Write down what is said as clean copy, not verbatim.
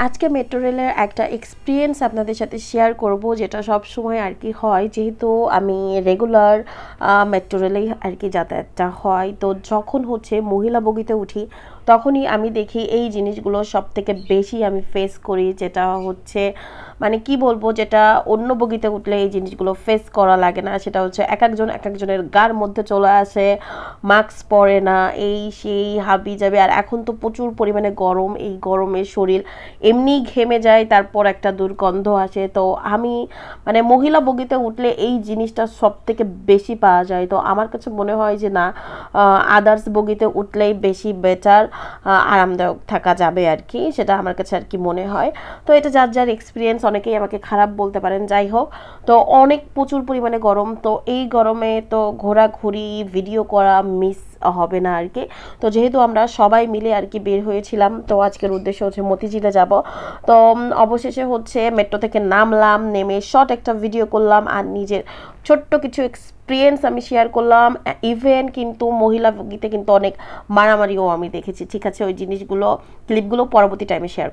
আজকে মেট্রো রেলের একটা এক্সপিরিয়েন্স আপনাদের সাথে শেয়ার করব, যেটা সব সময় আর কি হয়, যেহেতু আমি রেগুলার মেট্রো রেলেই আর কি যাতায়াতটা হয়। তো যখন হচ্ছে মহিলা বগিতে উঠি তখনই আমি দেখি এই জিনিসগুলো সব থেকে বেশি আমি ফেস করি, যেটা হচ্ছে মানে কি বলবো, যেটা অন্য বগিতে উঠলে এই জিনিসগুলো ফেস করা লাগে না। সেটা হচ্ছে এক একজনের গার মধ্যে চলে আসে, মাস্ক পরে না, এই সেই হাবি যাবে। আর এখন তো প্রচুর পরিমাণে গরম, এই গরমে শরীর এমনি ঘেমে যায়, তারপর একটা দুর্গন্ধ আসে। তো আমি মানে মহিলা বগিতে উঠলে এই জিনিসটা সব থেকে বেশি পাওয়া যায়। তো আমার কাছে মনে হয় যে না, আদার্স বগিতে উঠলেই বেশি বেটার, আরামদায়ক থাকা যাবে আর কি, সেটা আমার কাছে আর কি মনে হয়। তো এটা যার যার এক্সপিরিয়েন্স, অনেকেই আমাকে খারাপ বলতে পারেন, যাই হোক। তো অনেক প্রচুর পরিমাণে গরম, তো এই গরমে তো ঘোরাঘুরি ভিডিও করা মিস হবে না আর কি। তো যেহেতু আমরা সবাই মিলে আর কি বের হয়েছিলাম, তো আজকের উদ্দেশ্য হচ্ছে মতিঝিলে যাব। তো অবশেষে হচ্ছে মেট্রো থেকে নামলাম, নেমে শর্ট একটা ভিডিও করলাম আর নিজের ছোট্ট কিছু এক্সপিরিয়েন্স আমি শেয়ার করলাম। ইভেন কিন্তু মহিলা বগিতে কিন্তু অনেক মারামারিও আমি দেখেছি। ঠিক আছে, ওই জিনিসগুলো ক্লিপগুলো পরবর্তী টাইমে শেয়ার